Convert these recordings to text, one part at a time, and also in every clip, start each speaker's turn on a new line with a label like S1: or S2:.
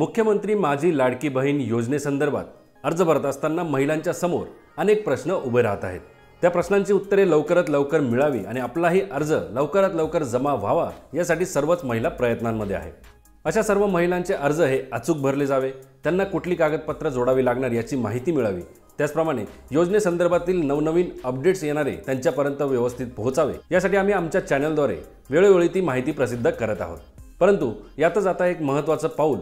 S1: मुख्यमंत्री माझी लाडकी बहीण योजनेसंदर्भात अर्ज भरत असताना महिलांच्या समोर अनेक प्रश्न उभे राहत आहेत। त्या प्रश्नांची उत्तरे लवकरात लवकर मिळावी आणि आपलाही अर्ज लवकरात लवकर जमा व्हावा यासाठी सर्वच महिला प्रयत्नांमध्ये आहेत। अशा सर्व महिलांचे अर्ज हे अचूक भरले जावे, त्यांना कुठली कागदपत्र जोडावी लागणार याची माहिती मिळावी, त्याचप्रमाणे योजनेसंदर्भातील नवनवीन अपडेट्स येणारे त्यांच्यापर्यंत व्यवस्थित पोहोचावे यासाठी आम्ही आमच्या चॅनलद्वारे वेळोवेळी ती माहिती प्रसिद्ध करत आहोत। परंतु यातच आता एक महत्त्वाचं पाऊल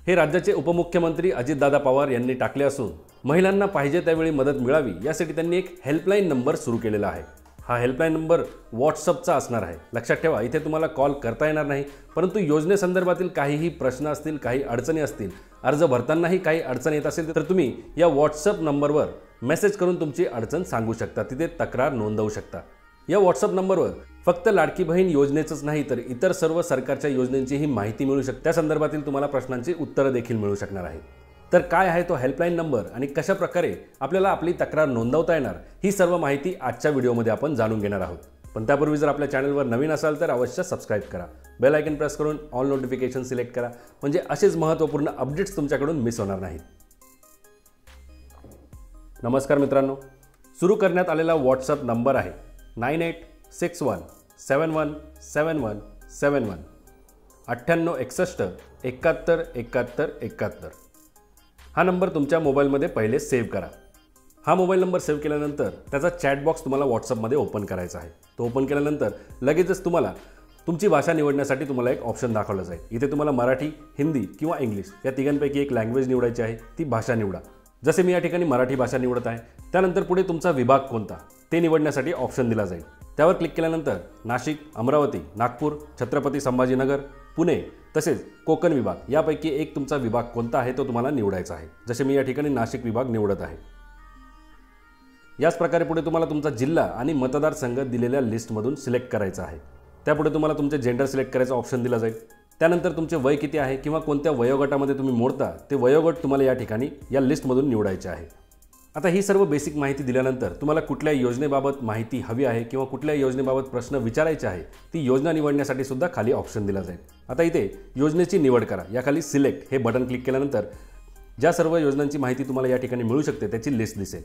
S1: हे राज्याचे उपमुख्यमंत्री अजितदादा पवार यांनी टाकले असून महिलांना पाहिजे त्यावेळी मदत मिळावी यासाठी त्यांनी एक हेल्पलाईन नंबर सुरू केलेला आहे। हा हेल्पलाईन नंबर व्हॉट्सअपचा असणार आहे। लक्षात ठेवा, इथे तुम्हाला कॉल करता येणार नाही, परंतु योजनेसंदर्भातील काहीही प्रश्न असतील, काही अडचणी असतील, अर्ज भरतानाही काही अडचण येत असेल तर तुम्ही या व्हॉट्सअप नंबरवर मेसेज करून तुमची अडचण सांगू शकता, तिथे तक्रार नोंदवू शकता। या व्हॉट्सअप नंबरवर फक्त लाडकी बहीण योजनेचंच नाही तर इतर सर्व सरकारच्या योजनांचीही माहिती मिळू शकते, त्या संदर्भातील तुम्हाला प्रश्नांची उत्तरं देखील मिळू शकणार आहेत। तर काय आहे तो हेल्पलाईन नंबर आणि कशा प्रकारे आपल्याला आपली तक्रार नोंदवता येणार ही सर्व माहिती आजच्या व्हिडिओमध्ये आपण जाणून घेणार आहोत। पण त्यापूर्वी जर आपल्या चॅनलवर नवीन असाल तर अवश्य सबस्क्राइब करा, बेल आयकॉन प्रेस करून ऑल नोटिफिकेशन सिलेक्ट करा, म्हणजे असेच महत्त्वपूर्ण अपडेट्स तुमच्याकडून मिस होणार नाहीत। नमस्कार मित्रांनो, सुरू करण्यात आलेला व्हॉट्सअप नंबर आहे 9861717171 9861 71 71 71। हा नंबर तुमच्या मोबाईलमध्ये पहिले सेव्ह करा। हा मोबाईल नंबर सेव्ह केल्यानंतर त्याचा चॅट बॉक्स तुम्हाला व्हॉट्सअपमध्ये ओपन करायचा आहे। तो ओपन केल्यानंतर लगेचच तुम्हाला तुमची भाषा निवडण्यासाठी तुम्हाला एक ऑप्शन दाखवला जाईल। इथे तुम्हाला मराठी, हिंदी किंवा इंग्लिश या तिघांपैकी एक लँग्वेज निवडायची आहे, ती भाषा निवडा। जसे मी या ठिकाणी मराठी भाषा निवडत आहे। त्यानंतर पुढे तुमचा विभाग कोणता ते निवडण्यासाठी ऑप्शन दिला जाईल। त्यावर क्लिक केल्यानंतर नाशिक, अमरावती, नागपूर, छत्रपती संभाजीनगर, पुणे तसेच कोकण विभाग यापैकी एक तुमचा विभाग कोणता आहे तो तुम्हाला निवडायचा आहे। जसे मी या ठिकाणी नाशिक विभाग निवडत आहे। याच प्रकारे पुढे तुम्हाला तुमचा जिल्हा आणि मतदारसंघ दिलेल्या लिस्टमधून सिलेक्ट करायचा आहे। त्यापुढे तुम्हाला तुमचे जेंडर सिलेक्ट करायचा ऑप्शन दिला जाईल। त्यानंतर तुमचे वय किती आहे किंवा कोणत्या वयोगटामध्ये तुम्ही मोडता ते वयोगट तुम्हाला या ठिकाणी या लिस्टमधून निवडायचे आहे। आता ही सर्व बेसिक माहिती दिल्यानंतर तुम्हाला कुठल्या योजनेबाबत माहिती हवी आहे किंवा कुठल्या योजनेबाबत प्रश्न विचारायचे आहे ती योजना निवडण्यासाठी सुद्धा खाली ऑप्शन दिला जाईल। आता इथे योजनेची निवड करा या खाली सिलेक्ट हे बटन क्लिक केल्यानंतर ज्या सर्व योजनांची माहिती तुम्हाला या ठिकाणी मिळू शकते त्याची लिस्ट दिसेल।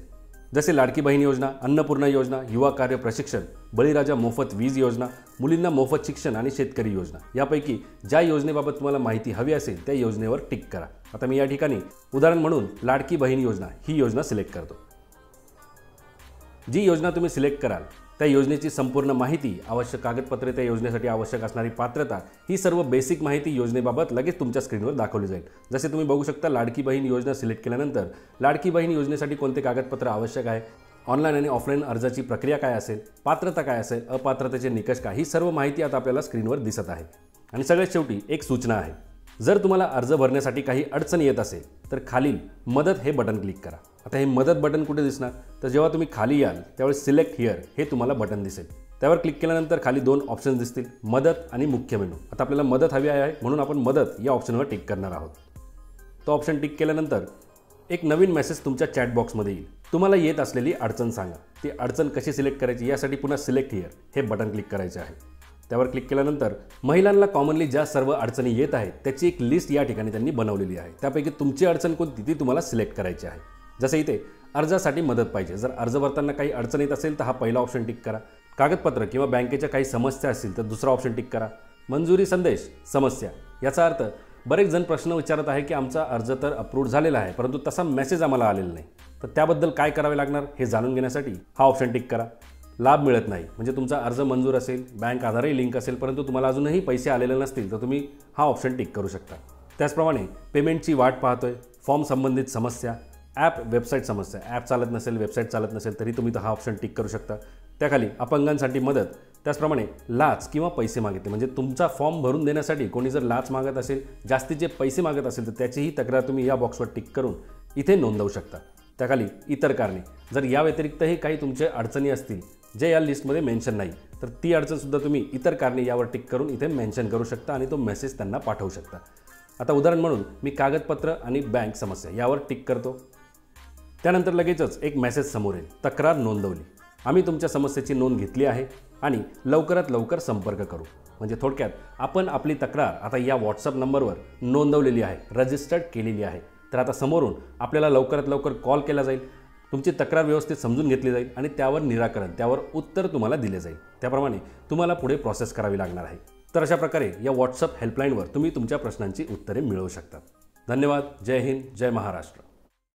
S1: जसे लाडकी बहीण योजना, अन्नपूर्णा योजना, युवा कार्य प्रशिक्षण, बळीराजा मोफत वीज योजना, मुलींना मोफत शिक्षण आणि शेतकरी योजना यापैकी ज्या योजनेबाबत तुम्हाला माहिती हवी असेल त्या योजनेवर टिक करा। आता मी या ठिकाणी उदाहरण म्हणून लाडकी बहीण योजना ही योजना सिलेक्ट करतो। जी योजना तुम्ही सिलेक्ट कराल त्या योजनेची संपूर्ण माहिती, आवश्यक कागदपत्रे, त्या योजनेसाठी आवश्यक असणारी पात्रता ही सर्व बेसिक माहिती योजनेबाबत लगेच तुमच्या स्क्रीनवर दाखवली जाईल। जसे तुम्ही बघू शकता लाडकी बहीण योजना सिलेक्ट केल्यानंतर लाडकी बहीण योजनेसाठी कोणते कागदपत्र आवश्यक आहे, ऑनलाईन आणि ऑफलाईन अर्जाची प्रक्रिया काय असेल, पात्रता काय असेल, अपात्रतेचे निकष काय, ही सर्व माहिती आता आपल्याला स्क्रीनवर दिसत आहे। आणि सगळ्यात शेवटी एक सूचना आहे, जर तुम्हाला अर्ज भरण्यासाठी काही अडचण येत असेल तर खालील मदत हे बटन क्लिक करा। आता हे मदत बटन कुठे दिसणार तर जेव्हा तुम्ही खाली याल त्यावेळेस सिलेक्ट हिअर हे तुम्हाला बटन दिसेल। त्यावर क्लिक केल्यानंतर खाली दोन ऑप्शन्स दिसतील, मदत आणि मुख्य मेनू। आता आपल्याला मदत हवी आहे म्हणून आपण मदत या ऑप्शनवर टिक करणार आहोत। तो ऑप्शन टिक केल्यानंतर एक नवीन मेसेज तुमच्या चॅट बॉक्समध्ये येईल, तुम्हाला येत असलेली अडचण सांगा। ती अडचण कशी सिलेक्ट करायची यासाठी पुन्हा सिलेक्ट हिअर हे बटन क्लिक करायचे आहे। त्यावर क्लिक केल्यानंतर महिलांना कॉमनली ज्या सर्व अडचणी येत आहेत त्याची एक लिस्ट या ठिकाणी त्यांनी बनवलेली आहे। त्यापैकी तुमची अडचण कोणती ती तुम्हाला सिलेक्ट करायची आहे। जसे इथे अर्जासाठी मदत पाहिजे, जर अर्ज भरताना काही अडचण येत असेल तर हा पहिला ऑप्शन टिक करा। कागदपत्र किंवा बँकेच्या काही समस्या असतील तर दुसरा ऑप्शन टिक करा। मंजुरी संदेश समस्या, याचा अर्थ बरेच जण प्रश्न विचारत आहे की आमचा अर्ज तर अप्रूव्ह झालेला आहे परंतु तसा मेसेज आम्हाला आलेला नाही, तर त्याबद्दल काय करावे लागणार हे जाणून घेण्यासाठी हा ऑप्शन टिक करा। लाभ मिळत नाही म्हणजे तुमचा अर्ज मंजूर असेल, बँक आधारही लिंक असेल परंतु तुम्हाला अजूनही पैसे आलेले नसतील तर तुम्ही हा ऑप्शन टिक करू शकता। त्याचप्रमाणे पेमेंटची वाट पाहतोय, फॉर्म संबंधित समस्या, ॲप वेबसाईट समस्या, ॲप चालत नसेल, वेबसाईट चालत नसेल तरी तुम्ही हा ऑप्शन टिक करू शकता। त्याखाली अपंगांसाठी मदत, त्याचप्रमाणे लाच किंवा पैसे मागितले म्हणजे तुमचा फॉर्म भरून देण्यासाठी कोणी जर लाच मागत असेल, जास्तीचे पैसे मागत असेल तर त्याचीही तक्रार तुम्ही या बॉक्सवर टिक करून इथे नोंदवू शकता। त्याखाली इतर कारणे, जर या व्यतिरिक्तही काही तुमचे अडचणी असतील जे या लिस्टमध्ये मेन्शन नाही तर ती अडचणसुद्धा तुम्ही इतर कारणे यावर टिक करून इथे मेन्शन करू शकता आणि तो मेसेज त्यांना पाठवू शकता। आता उदाहरण म्हणून मी कागदपत्र आणि बँक समस्या यावर टिक करतो। त्यानंतर लगेचच एक मेसेज समोर येईल, तक्रार नोंदवली, आम्ही तुमच्या समस्येची नोंद घेतली आहे आणि लवकरात लवकर संपर्क करू। म्हणजे थोडक्यात आपण आपली तक्रार आता या व्हॉट्सअप नंबरवर नोंदवलेली आहे, रजिस्टर्ड केलेली आहे. तर आता समोरून आपल्याला लवकरात लवकर कॉल केला जाईल, तुमची तक्रार व्यवस्थित समजून घेतली जाईल आणि त्यावर निराकरण, त्यावर उत्तर तुम्हाला दिले जाईल. त्याप्रमाणे तुम्हाला पुढे प्रोसेस करावी लागणार आहे. तर अशा प्रकारे या व्हॉट्सअप हेल्पलाईनवर तुम्ही तुमच्या प्रश्नांची उत्तरे मिळवू शकता. धन्यवाद. जय हिंद, जय महाराष्ट्र.